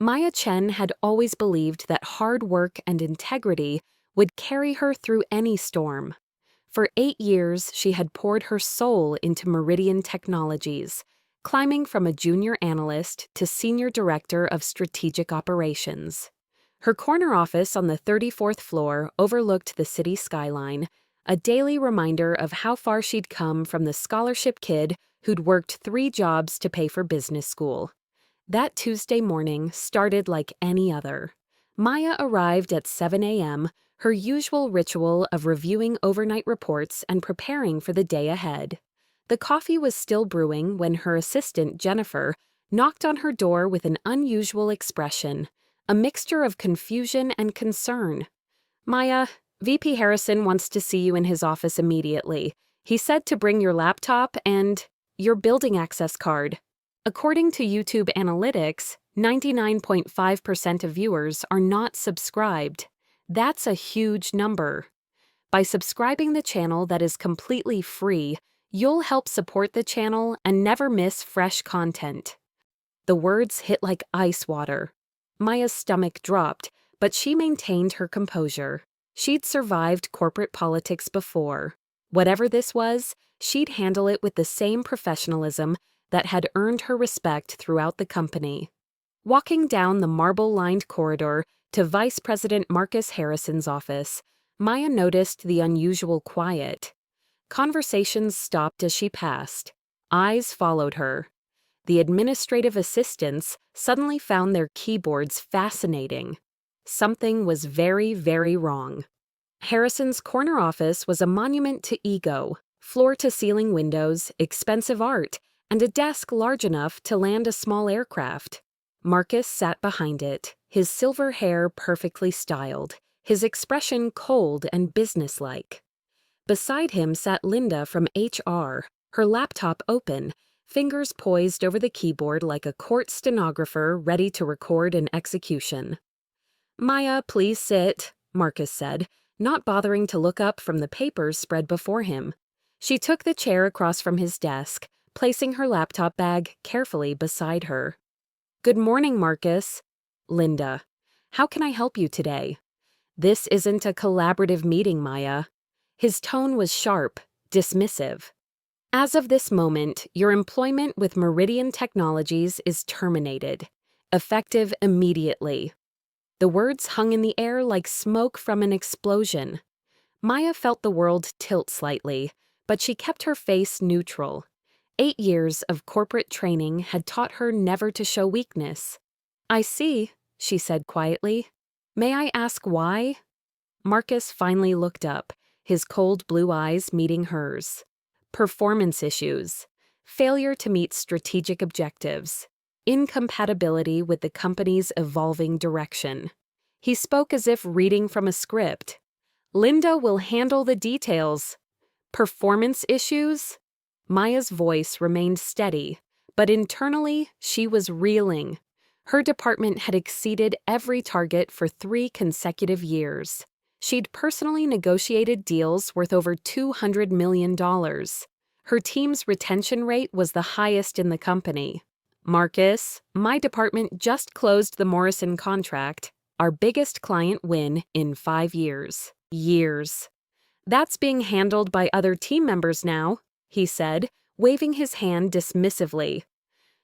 Maya Chen had always believed that hard work and integrity would carry her through any storm. For 8 years, she had poured her soul into Meridian Technologies, climbing from a junior analyst to senior director of strategic operations. Her corner office on the 34th floor overlooked the city skyline, a daily reminder of how far she'd come from the scholarship kid who'd worked 3 jobs to pay for business school. That Tuesday morning started like any other. Maya arrived at 7 a.m., her usual ritual of reviewing overnight reports and preparing for the day ahead. The coffee was still brewing when her assistant, Jennifer, knocked on her door with an unusual expression, a mixture of confusion and concern. "Maya, VP Harrison wants to see you in his office immediately. He said to bring your laptop and your building access card." According to YouTube Analytics, 99.5% of viewers are not subscribed. That's a huge number. By subscribing the channel that is completely free, you'll help support the channel and never miss fresh content. The words hit like ice water. Maya's stomach dropped, but she maintained her composure. She'd survived corporate politics before. Whatever this was, she'd handle it with the same professionalism that had earned her respect throughout the company. Walking down the marble-lined corridor to Vice President Marcus Harrison's office, Maya noticed the unusual quiet. Conversations stopped as she passed. Eyes followed her. The administrative assistants suddenly found their keyboards fascinating. Something was very, very wrong. Harrison's corner office was a monument to ego, floor-to-ceiling windows, expensive art, and a desk large enough to land a small aircraft. Marcus sat behind it, his silver hair perfectly styled, his expression cold and businesslike. Beside him sat Linda from HR, her laptop open, fingers poised over the keyboard like a court stenographer ready to record an execution. "Maya, please sit," Marcus said, not bothering to look up from the papers spread before him. She took the chair across from his desk, placing her laptop bag carefully beside her. "Good morning, Marcus." "Linda, how can I help you today?" "This isn't a collaborative meeting, Maya." His tone was sharp, dismissive. "As of this moment, your employment with Meridian Technologies is terminated, effective immediately." The words hung in the air like smoke from an explosion. Maya felt the world tilt slightly, but she kept her face neutral. 8 years of corporate training had taught her never to show weakness. "I see," she said quietly. "May I ask why?" Marcus finally looked up, his cold blue eyes meeting hers. "Performance issues. Failure to meet strategic objectives. Incompatibility with the company's evolving direction." He spoke as if reading from a script. "Linda will handle the details." "Performance issues?" Maya's voice remained steady, but internally she was reeling. Her department had exceeded every target for 3 consecutive years. She'd personally negotiated deals worth over $200 million. Her team's retention rate was the highest in the company. "Marcus, my department just closed the Morrison contract, our biggest client win in 5 years. Years. That's being handled by other team members now," he said, waving his hand dismissively.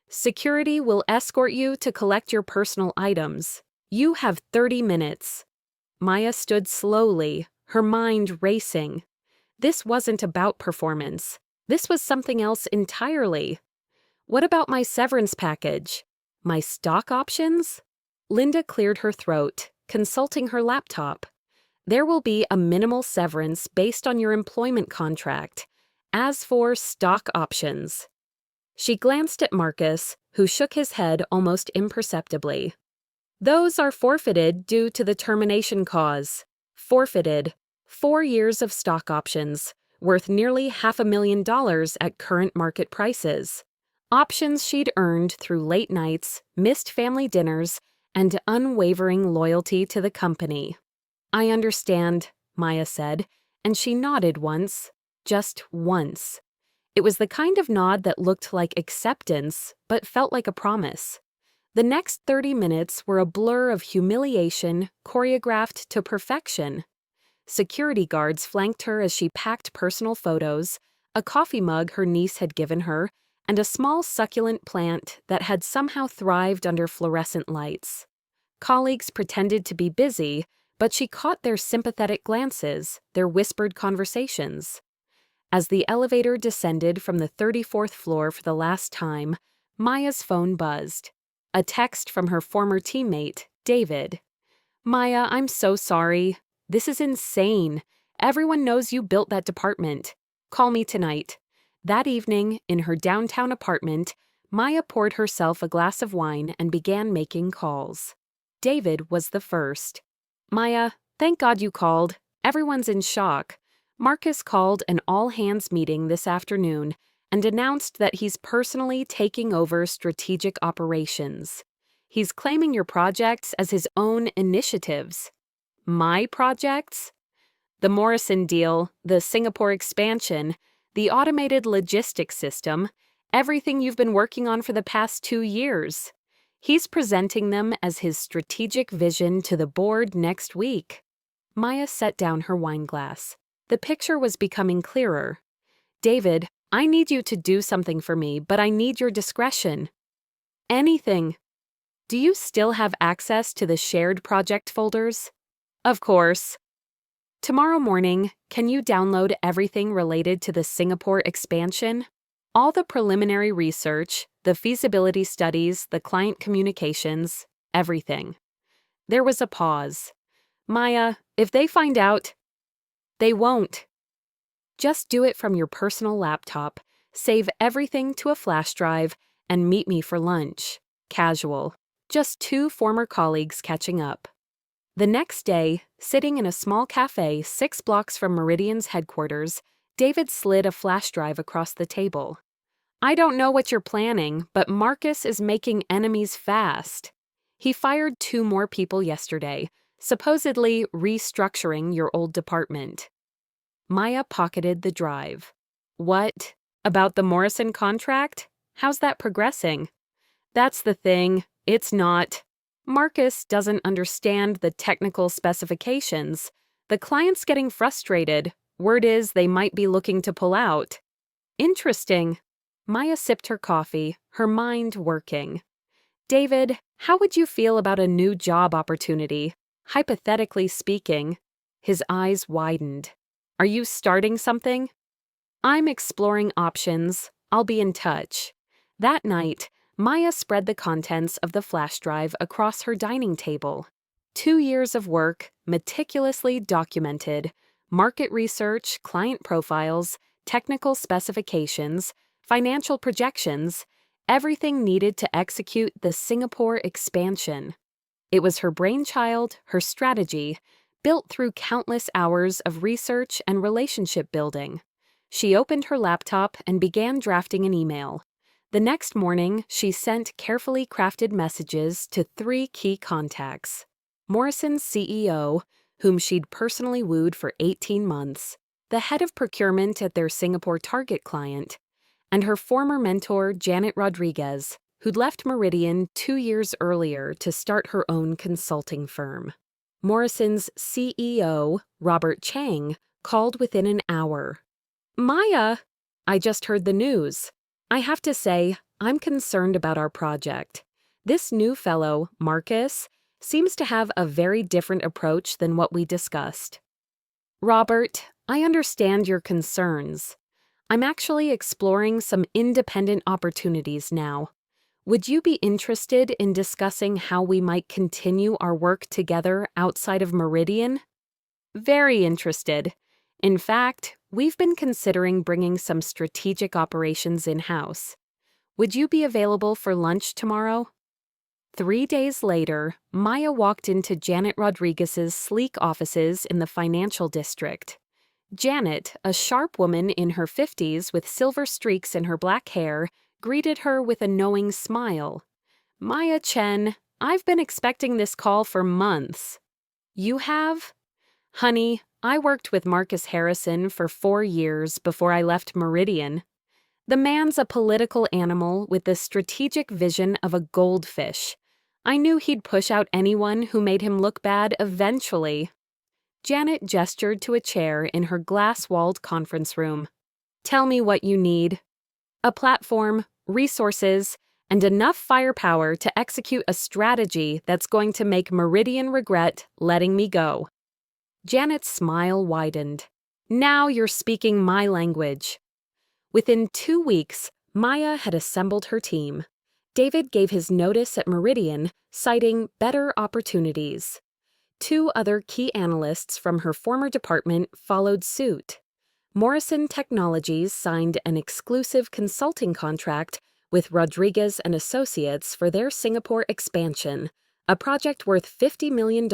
"Security will escort you to collect your personal items. You have 30 minutes. Maya stood slowly, her mind racing. This wasn't about performance. This was something else entirely. "What about my severance package? My stock options?" Linda cleared her throat, consulting her laptop. "There will be a minimal severance based on your employment contract. As for stock options..." She glanced at Marcus, who shook his head almost imperceptibly. "Those are forfeited due to the termination cause. Forfeited. 4 years of stock options, worth nearly $500,000 at current market prices. Options she'd earned through late nights, missed family dinners, and unwavering loyalty to the company." "I understand," Maya said, and she nodded once. Just once. It was the kind of nod that looked like acceptance, but felt like a promise. The next 30 minutes were a blur of humiliation choreographed to perfection. Security guards flanked her as she packed personal photos, a coffee mug her niece had given her, and a small succulent plant that had somehow thrived under fluorescent lights. Colleagues pretended to be busy, but she caught their sympathetic glances, their whispered conversations. As the elevator descended from the 34th floor for the last time, Maya's phone buzzed. A text from her former teammate, David. "Maya, I'm so sorry. This is insane. Everyone knows you built that department. Call me tonight." That evening, in her downtown apartment, Maya poured herself a glass of wine and began making calls. David was the first. "Maya, thank God you called. Everyone's in shock. Marcus called an all-hands meeting this afternoon and announced that he's personally taking over strategic operations. He's claiming your projects as his own initiatives." "My projects?" "The Morrison deal, the Singapore expansion, the automated logistics system, everything you've been working on for the past 2 years. He's presenting them as his strategic vision to the board next week." Maya set down her wine glass. The picture was becoming clearer. "David, I need you to do something for me, but I need your discretion." "Anything." "Do you still have access to the shared project folders?" "Of course." "Tomorrow morning, can you download everything related to the Singapore expansion? All the preliminary research, the feasibility studies, the client communications, everything." There was a pause. "Maya, if they find out..." "They won't." "Just do it from your personal laptop, save everything to a flash drive, and meet me for lunch. Casual. Just 2 former colleagues catching up." The next day, sitting in a small cafe 6 blocks from Meridian's headquarters, David slid a flash drive across the table. "I don't know what you're planning, but Marcus is making enemies fast. He fired 2 more people yesterday, supposedly restructuring your old department." Maya pocketed the drive. "What? About the Morrison contract? How's that progressing?" "That's the thing. It's not. Marcus doesn't understand the technical specifications. The client's getting frustrated. Word is they might be looking to pull out." "Interesting." Maya sipped her coffee, her mind working. "David, how would you feel about a new job opportunity? Hypothetically speaking." His eyes widened. "Are you starting something?" "I'm exploring options. I'll be in touch." That night, Maya spread the contents of the flash drive across her dining table. 2 years of work, meticulously documented, market research, client profiles, technical specifications, financial projections, everything needed to execute the Singapore expansion. It was her brainchild, her strategy, built through countless hours of research and relationship building. She opened her laptop and began drafting an email. The next morning, she sent carefully crafted messages to 3 key contacts: Morrison's CEO, whom she'd personally wooed for 18 months, the head of procurement at their Singapore target client, and her former mentor, Janet Rodriguez, who'd left Meridian 2 years earlier to start her own consulting firm. Morrison's CEO, Robert Chang, called within an hour. "Maya, I just heard the news. I have to say, I'm concerned about our project. This new fellow, Marcus, seems to have a very different approach than what we discussed." "Robert, I understand your concerns. I'm actually exploring some independent opportunities now. Would you be interested in discussing how we might continue our work together outside of Meridian?" "Very interested. In fact, we've been considering bringing some strategic operations in-house. Would you be available for lunch tomorrow?" 3 days later, Maya walked into Janet Rodriguez's sleek offices in the financial district. Janet, a sharp woman in her 50s with silver streaks in her black hair, greeted her with a knowing smile. "Maya Chen, I've been expecting this call for months." "You have?" "Honey, I worked with Marcus Harrison for 4 years before I left Meridian. The man's a political animal with the strategic vision of a goldfish, I knew he'd push out anyone who made him look bad eventually. Janet gestured to a chair in her glass-walled conference room. Tell me what you need. A platform, resources, and enough firepower to execute a strategy that's going to make Meridian regret letting me go. Janet's smile widened. Now you're speaking my language. Within 2 weeks, Maya had assembled her team. David gave his notice at Meridian, citing better opportunities. 2 other key analysts from her former department followed suit. Morrison Technologies signed an exclusive consulting contract with Rodriguez and Associates for their Singapore expansion, a project worth $50 million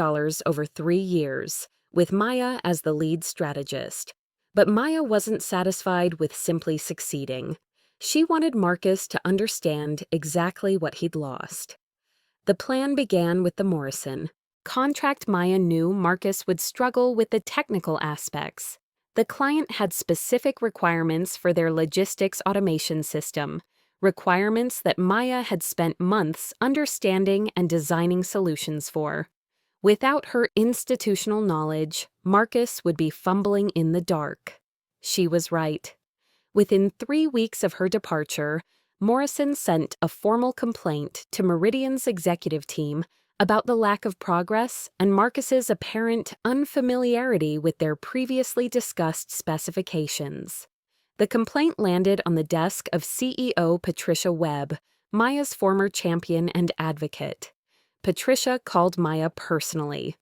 over 3 years, with Maya as the lead strategist. But Maya wasn't satisfied with simply succeeding. She wanted Marcus to understand exactly what he'd lost. The plan began with the Morrison contract. Maya knew Marcus would struggle with the technical aspects. The client had specific requirements for their logistics automation system, requirements that Maya had spent months understanding and designing solutions for. Without her institutional knowledge, Marcus would be fumbling in the dark. She was right. Within 3 weeks of her departure, Morrison sent a formal complaint to Meridian's executive team about the lack of progress and Marcus's apparent unfamiliarity with their previously discussed specifications. The complaint landed on the desk of CEO Patricia Webb, Maya's former champion and advocate. Patricia called Maya personally.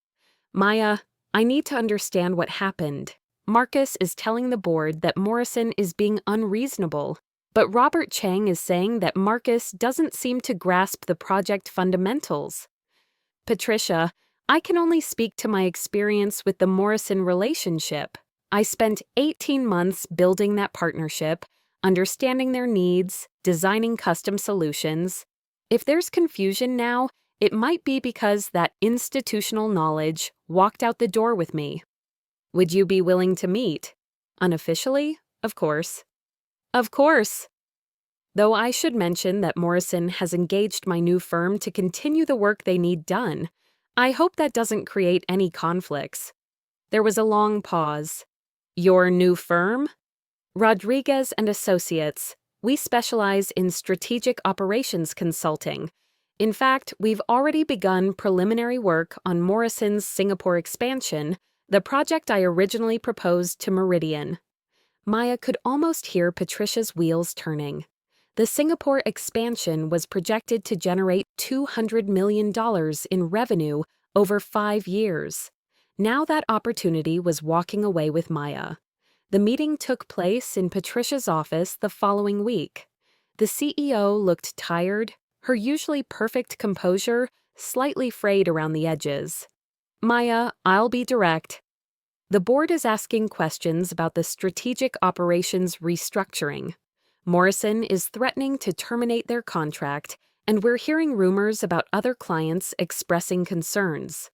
Maya, I need to understand what happened. Marcus is telling the board that Morrison is being unreasonable, but Robert Chang is saying that Marcus doesn't seem to grasp the project fundamentals. Patricia, I can only speak to my experience with the Morrison relationship. I spent 18 months building that partnership, understanding their needs, designing custom solutions. If there's confusion now, it might be because that institutional knowledge walked out the door with me. Would you be willing to meet? Unofficially, of course. Of course. Though I should mention that Morrison has engaged my new firm to continue the work they need done. I hope that doesn't create any conflicts. There was a long pause. Your new firm? Rodriguez and Associates. We specialize in strategic operations consulting. In fact, we've already begun preliminary work on Morrison's Singapore expansion, the project I originally proposed to Meridian. Maya could almost hear Patricia's wheels turning. The Singapore expansion was projected to generate $200 million in revenue over 5 years. Now that opportunity was walking away with Maya. The meeting took place in Patricia's office the following week. The CEO looked tired, her usually perfect composure slightly frayed around the edges. Maya, I'll be direct. The board is asking questions about the strategic operations restructuring. Morrison is threatening to terminate their contract, and we're hearing rumors about other clients expressing concerns.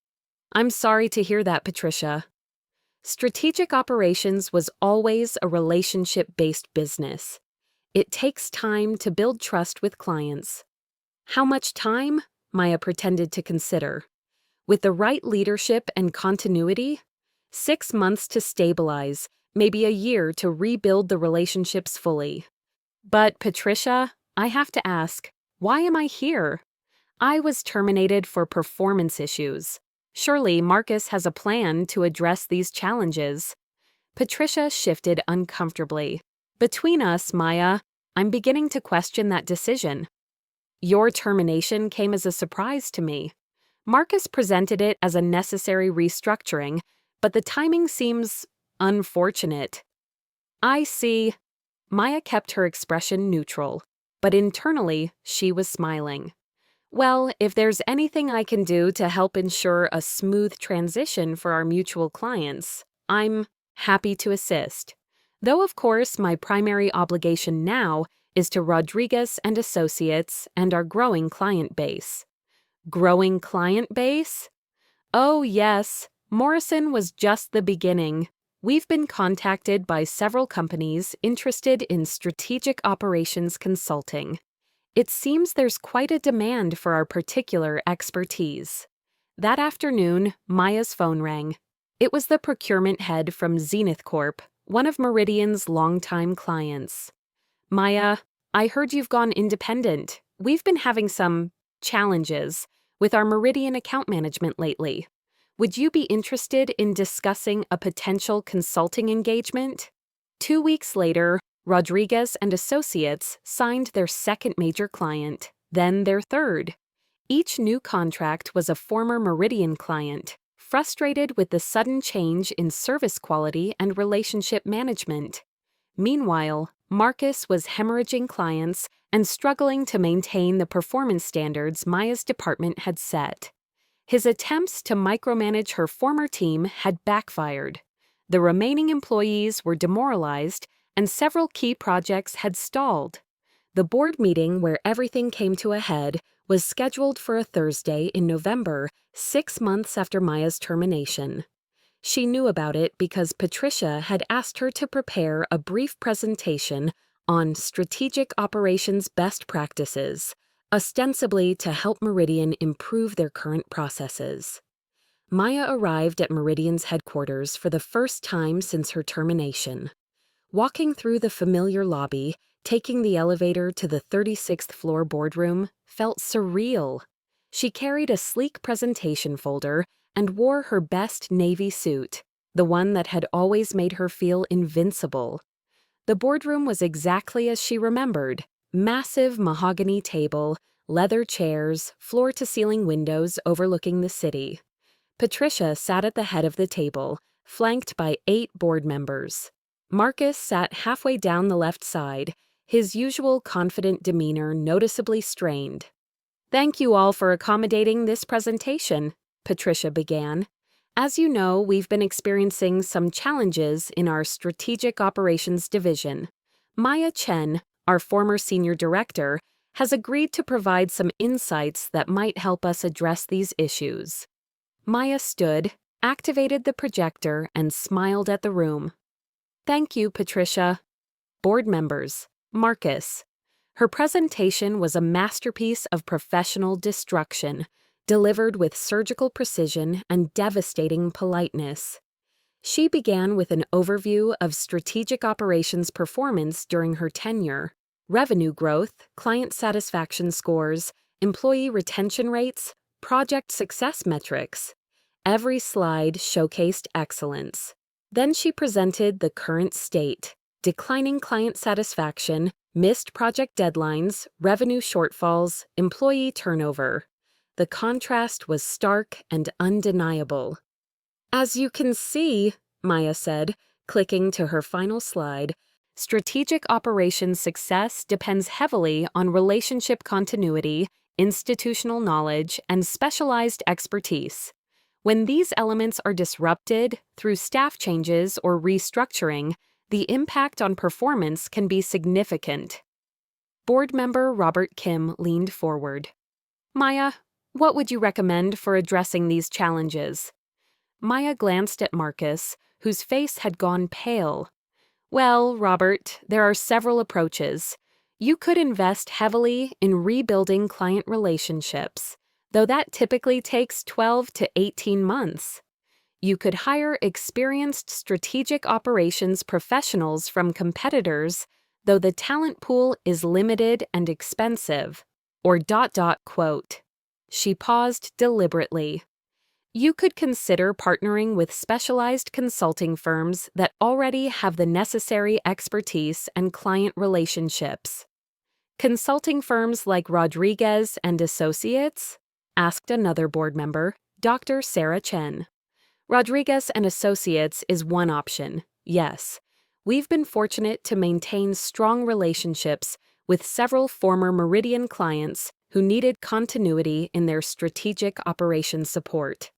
I'm sorry to hear that, Patricia. Strategic operations was always a relationship-based business. It takes time to build trust with clients. How much time? Maya pretended to consider. With the right leadership and continuity, 6 months to stabilize, maybe a year to rebuild the relationships fully. But, Patricia, I have to ask, why am I here? I was terminated for performance issues. Surely Marcus has a plan to address these challenges. Patricia shifted uncomfortably. Between us, Maya, I'm beginning to question that decision. Your termination came as a surprise to me. Marcus presented it as a necessary restructuring, but the timing seems unfortunate. I see. Maya kept her expression neutral, but internally she was smiling. Well, if there's anything I can do to help ensure a smooth transition for our mutual clients, I'm happy to assist. Though, of course, my primary obligation now is to Rodriguez and Associates and our growing client base. Growing client base? Oh, yes. Morrison was just the beginning. We've been contacted by several companies interested in strategic operations consulting. It seems there's quite a demand for our particular expertise. That afternoon, Maya's phone rang. It was the procurement head from Zenith Corp, one of Meridian's longtime clients. Maya, I heard you've gone independent. We've been having some challenges with our Meridian account management lately. Would you be interested in discussing a potential consulting engagement? 2 weeks later, Rodriguez and Associates signed their second major client, then their third. Each new contract was a former Meridian client, frustrated with the sudden change in service quality and relationship management. Meanwhile, Marcus was hemorrhaging clients and struggling to maintain the performance standards Maya's department had set. His attempts to micromanage her former team had backfired. The remaining employees were demoralized, and several key projects had stalled. The board meeting where everything came to a head was scheduled for a Thursday in November, 6 months after Maya's termination. She knew about it because Patricia had asked her to prepare a brief presentation on strategic operations best practices, ostensibly to help Meridian improve their current processes. Maya arrived at Meridian's headquarters for the first time since her termination. Walking through the familiar lobby, taking the elevator to the 36th floor boardroom felt surreal. She carried a sleek presentation folder and wore her best navy suit, the one that had always made her feel invincible. The boardroom was exactly as she remembered: massive mahogany table, leather chairs, floor-to-ceiling windows overlooking the city. Patricia sat at the head of the table, flanked by 8 board members. Marcus sat halfway down the left side, his usual confident demeanor noticeably strained. "Thank you all for accommodating this presentation," Patricia began. "As you know, we've been experiencing some challenges in our Strategic Operations Division. Maya Chen, our former senior director, has agreed to provide some insights that might help us address these issues." Maya stood, activated the projector, and smiled at the room. "Thank you, Patricia." Board members. Marcus. Her presentation was a masterpiece of professional destruction, delivered with surgical precision and devastating politeness. She began with an overview of strategic operations performance during her tenure: revenue growth, client satisfaction scores, employee retention rates, project success metrics. Every slide showcased excellence. Then she presented the current state: declining client satisfaction, missed project deadlines, revenue shortfalls, employee turnover. The contrast was stark and undeniable. "As you can see," Maya said, clicking to her final slide, "strategic operations success depends heavily on relationship continuity, institutional knowledge, and specialized expertise. When these elements are disrupted through staff changes or restructuring, the impact on performance can be significant." Board member Robert Kim leaned forward. "Maya, what would you recommend for addressing these challenges?" Maya glanced at Marcus, whose face had gone pale. "Well, Robert, there are several approaches. You could invest heavily in rebuilding client relationships, though that typically takes 12 to 18 months. You could hire experienced strategic operations professionals from competitors, though the talent pool is limited and expensive. Or ... quote. She paused deliberately. You could consider partnering with specialized consulting firms that already have the necessary expertise and client relationships. "Consulting firms like Rodriguez and Associates?" asked another board member, Dr. Sarah Chen. "Rodriguez and Associates is one option, yes. We've been fortunate to maintain strong relationships with several former Meridian clients who needed continuity in their strategic operations support."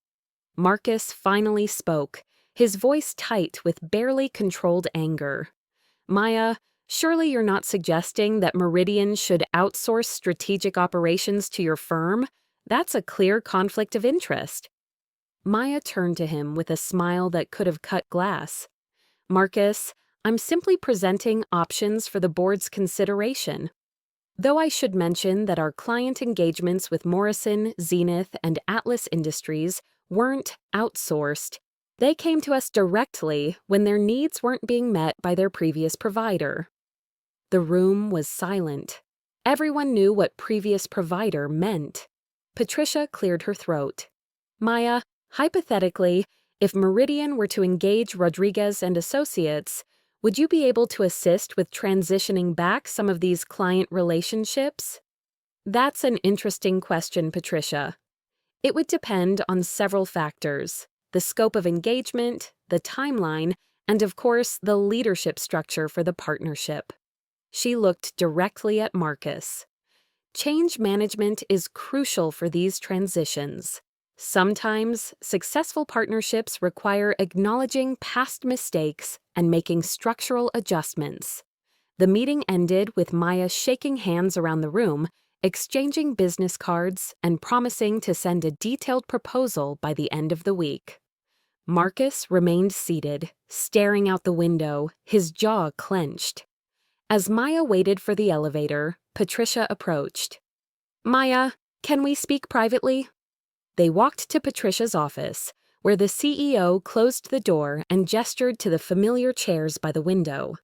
Marcus finally spoke, his voice tight with barely controlled anger. "Maya, surely you're not suggesting that Meridian should outsource strategic operations to your firm? That's a clear conflict of interest." Maya turned to him with a smile that could have cut glass. "Marcus, I'm simply presenting options for the board's consideration." Though I should mention that our client engagements with Morrison, Zenith, and Atlas Industries weren't outsourced. They came to us directly when their needs weren't being met by their previous provider. The room was silent. Everyone knew what previous provider meant. Patricia cleared her throat. Maya, hypothetically, if Meridian were to engage Rodriguez and Associates, would you be able to assist with transitioning back some of these client relationships? That's an interesting question, Patricia. It would depend on several factors: the scope of engagement, the timeline, and of course, the leadership structure for the partnership. She looked directly at Marcus. Change management is crucial for these transitions. Sometimes, successful partnerships require acknowledging past mistakes and making structural adjustments. The meeting ended with Maya shaking hands around the room, exchanging business cards, and promising to send a detailed proposal by the end of the week. Marcus remained seated, staring out the window, his jaw clenched. As Maya waited for the elevator, Patricia approached. Maya, can we speak privately? They walked to Patricia's office, where the CEO closed the door and gestured to the familiar chairs by the window.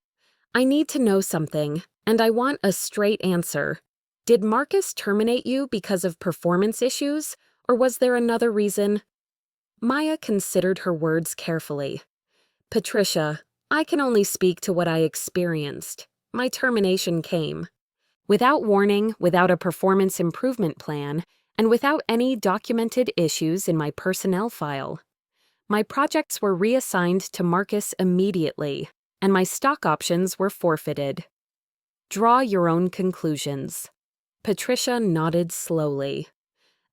I need to know something, and I want a straight answer. Did Marcus terminate you because of performance issues, or was there another reason? Maya considered her words carefully. Patricia, I can only speak to what I experienced. My termination came without warning, without a performance improvement plan, and without any documented issues in my personnel file. My projects were reassigned to Marcus immediately, and my stock options were forfeited. Draw your own conclusions. Patricia nodded slowly.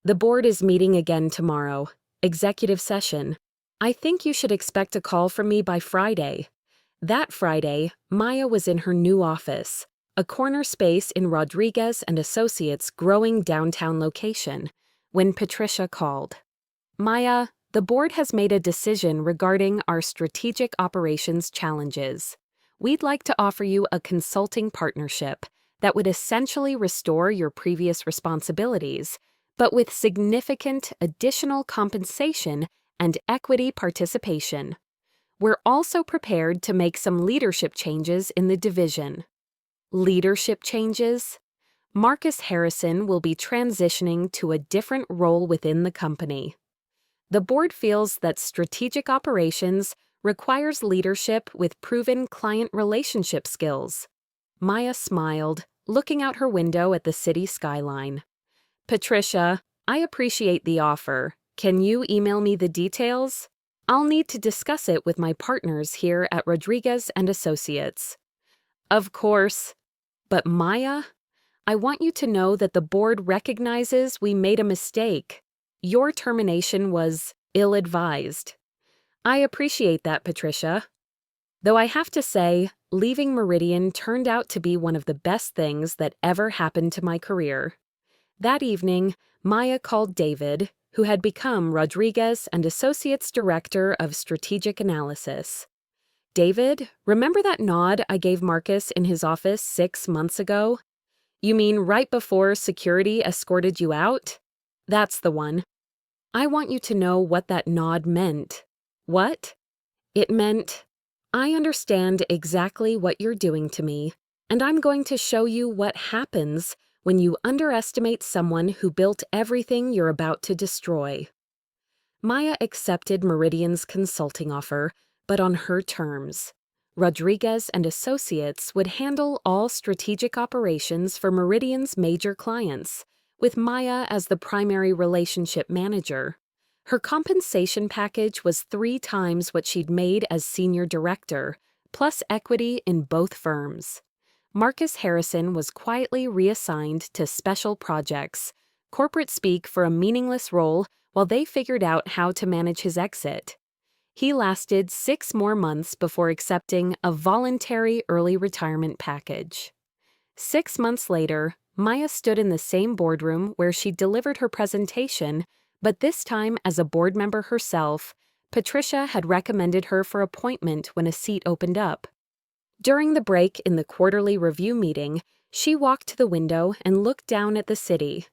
The board is meeting again tomorrow. Executive session. I think you should expect a call from me by Friday. That Friday, Maya was in her new office, a corner space in Rodriguez and Associates' growing downtown location, when Patricia called. Maya, the board has made a decision regarding our strategic operations challenges. We'd like to offer you a consulting partnership that would essentially restore your previous responsibilities, but with significant additional compensation and equity participation. We're also prepared to make some leadership changes in the division. Leadership changes? Marcus Harrison will be transitioning to a different role within the company. The board feels that strategic operations requires leadership with proven client relationship skills. Maya smiled, looking out her window at the city skyline. Patricia, I appreciate the offer. Can you email me the details? I'll need to discuss it with my partners here at Rodriguez and Associates. Of course. But Maya, I want you to know that the board recognizes we made a mistake. Your termination was ill-advised. I appreciate that, Patricia. Though I have to say, leaving Meridian turned out to be one of the best things that ever happened to my career. That evening, Maya called David, who had become Rodriguez and Associates Director of Strategic Analysis. David, remember that nod I gave Marcus in his office 6 months ago? You mean right before security escorted you out? That's the one. I want you to know what that nod meant. What? It meant, I understand exactly what you're doing to me, and I'm going to show you what happens when you underestimate someone who built everything you're about to destroy. Maya accepted Meridian's consulting offer, but on her terms. Rodriguez and Associates would handle all strategic operations for Meridian's major clients, with Maya as the primary relationship manager. Her compensation package was 3 times what she'd made as senior director, plus equity in both firms. Marcus Harrison was quietly reassigned to special projects, corporate speak for a meaningless role while they figured out how to manage his exit. He lasted 6 more months before accepting a voluntary early retirement package. 6 months later, Maya stood in the same boardroom where she delivered her presentation, but this time as a board member herself. Patricia had recommended her for appointment when a seat opened up. During the break in the quarterly review meeting, She walked to the window and looked down at the city.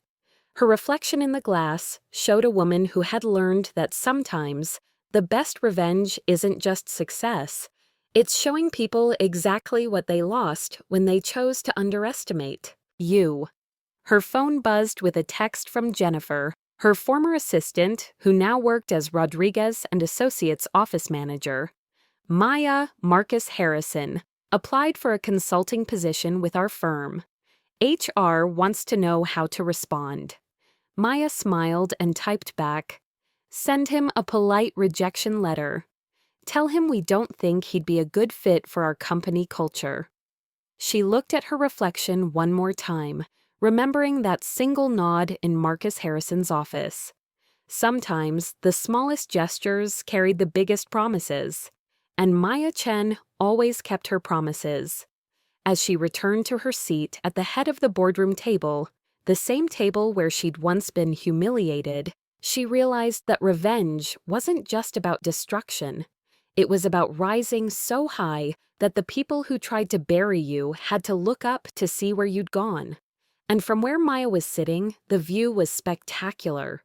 Her reflection in the glass showed a woman who had learned that sometimes the best revenge isn't just success, it's showing people exactly what they lost when they chose to underestimate you. Her phone buzzed with a text from Jennifer, her former assistant, who now worked as Rodriguez and Associates office manager. Maya Marcus Harrison applied for a consulting position with our firm. HR wants to know how to respond. Maya smiled and typed back, "Send him a polite rejection letter. Tell him we don't think he'd be a good fit for our company culture." She looked at her reflection one more time, remembering that single nod in Marcus Harrison's office. Sometimes the smallest gestures carried the biggest promises, and Maya Chen always kept her promises. As she returned to her seat at the head of the boardroom table, the same table where she'd once been humiliated, she realized that revenge wasn't just about destruction. It was about rising so high that the people who tried to bury you had to look up to see where you'd gone. And from where Maya was sitting, the view was spectacular.